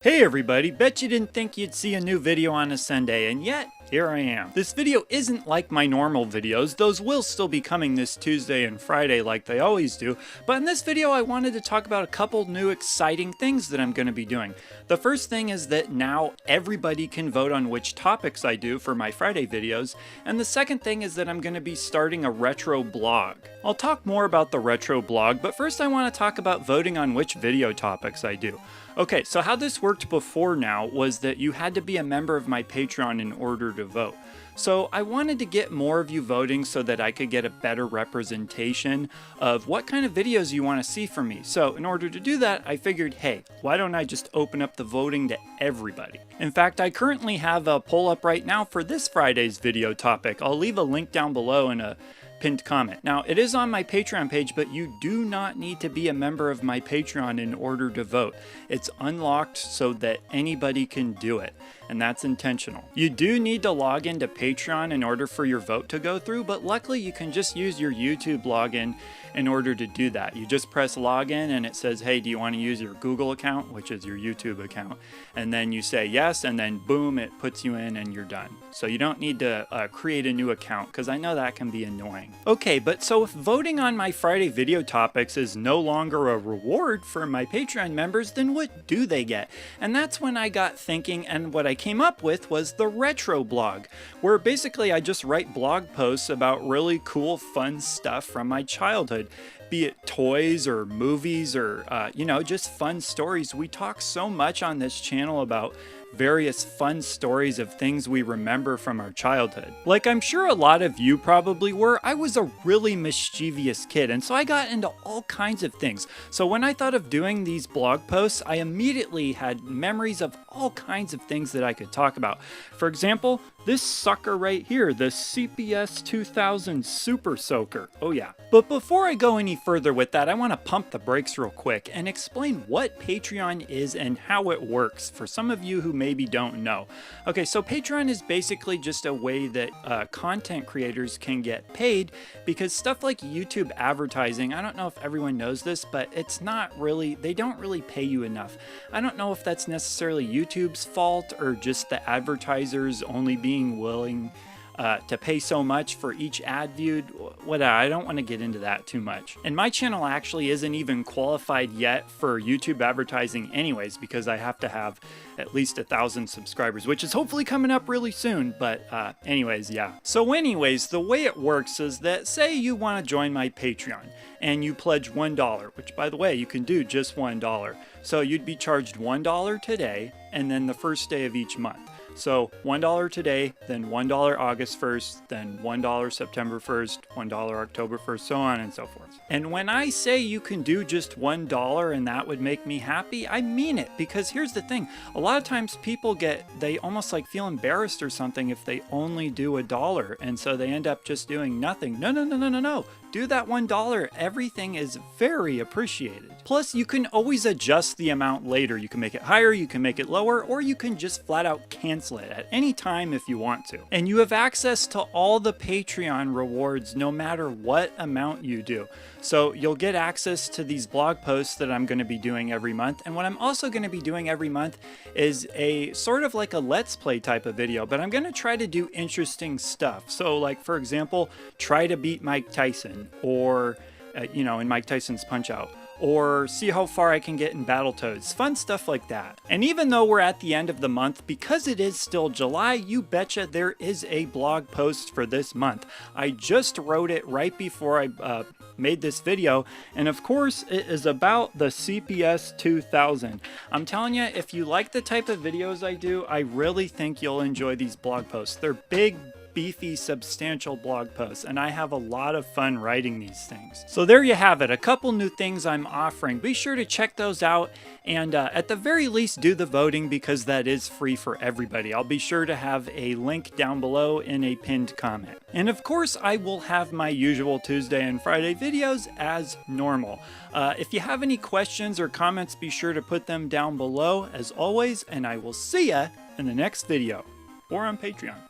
Hey everybody, bet you didn't think you'd see a new video on a Sunday, and yet, here I am. This video isn't like my normal videos. Those will still be coming this Tuesday and Friday like they always do, but in this video I wanted to talk about a couple new exciting things that I'm going to be doing. The first thing is that now everybody can vote on which topics I do for my Friday videos, and the second thing is that I'm going to be starting a retro blog. I'll talk more about the retro blog, but first I want to talk about voting on which video topics I do. Okay, so how this worked before now was that you had to be a member of my Patreon in order to vote. So I wanted to get more of you voting so that I could get a better representation of what kind of videos you want to see from me. So in order to do that, I figured, hey, why don't I just open up the voting to everybody? In fact, I currently have a poll up right now for this Friday's video topic. I'll leave a link down below in a pinned comment. Now, it is on my Patreon page, but you do not need to be a member of my Patreon in order to vote. It's unlocked so that anybody can do it, and that's intentional. You do need to log into Patreon in order for your vote to go through, but luckily you can just use your YouTube login in order to do that. You just press login and it says, hey, do you want to use your Google account, which is your YouTube account? And then you say yes, and then boom, it puts you in and you're done. So you don't need to create a new account, because I know that can be annoying. Okay, but so if voting on my Friday video topics is no longer a reward for my Patreon members, then what do they get? And that's when I got thinking, and what I came up with was the retro blog, where basically I just write blog posts about really cool, fun stuff from my childhood. Be it toys or movies or, just fun stories. We talk so much on this channel about various fun stories of things we remember from our childhood. Like I'm sure a lot of you probably were, I was a really mischievous kid, and so I got into all kinds of things. So when I thought of doing these blog posts, I immediately had memories of all kinds of things that I could talk about. For example, this sucker right here, the CPS 2000 Super Soaker. Oh yeah. But before I go any further with that, I want to pump the brakes real quick and explain what Patreon is and how it works for some of you who maybe don't know. Okay, so Patreon is basically just a way that content creators can get paid, because stuff like YouTube advertising, I don't know if everyone knows this, but it's not really, they don't really pay you enough. I don't know if that's necessarily YouTube's fault or just the advertisers only being willing to pay so much for each ad viewed. Whatever, I don't want to get into that too much. And my channel actually isn't even qualified yet for YouTube advertising anyways, because I have to have at least 1,000 subscribers, which is hopefully coming up really soon. But anyways, yeah. So anyways, the way it works is that, say you want to join my Patreon and you pledge $1, which by the way, you can do just $1. So you'd be charged $1 today and then the first day of each month. So $1 today, then $1 August 1st, then $1 September 1st, $1 October 1st, so on and so forth. And when I say you can do just $1 and that would make me happy, I mean it, because here's the thing. A lot of times people they almost like feel embarrassed or something if they only do $1, and so they end up just doing nothing. No. Do that $1. Everything is very appreciated. Plus, you can always adjust the amount later. You can make it higher, you can make it lower, or you can just flat out cancel it at any time if you want to. And you have access to all the Patreon rewards no matter what amount you do. So you'll get access to these blog posts that I'm going to be doing every month. And what I'm also going to be doing every month is a sort of like a Let's Play type of video, but I'm going to try to do interesting stuff. So like, for example, try to beat Mike Tyson, or, in Mike Tyson's Punch-Out, or see how far I can get in Battletoads, fun stuff like that. And even though we're at the end of the month, because it is still July, you betcha there is a blog post for this month. I just wrote it right before I made this video, and of course it is about the CPS 2000. I'm telling you, if you like the type of videos I do, I really think you'll enjoy these blog posts. They're big, beefy, substantial blog posts, and I have a lot of fun writing these things. So there you have it, a couple new things I'm offering. Be sure to check those out, and at the very least do the voting, because that is free for everybody. I'll be sure to have a link down below in a pinned comment. And of course, I will have my usual Tuesday and Friday videos as normal. If you have any questions or comments, be sure to put them down below as always, and I will see ya in the next video or on Patreon.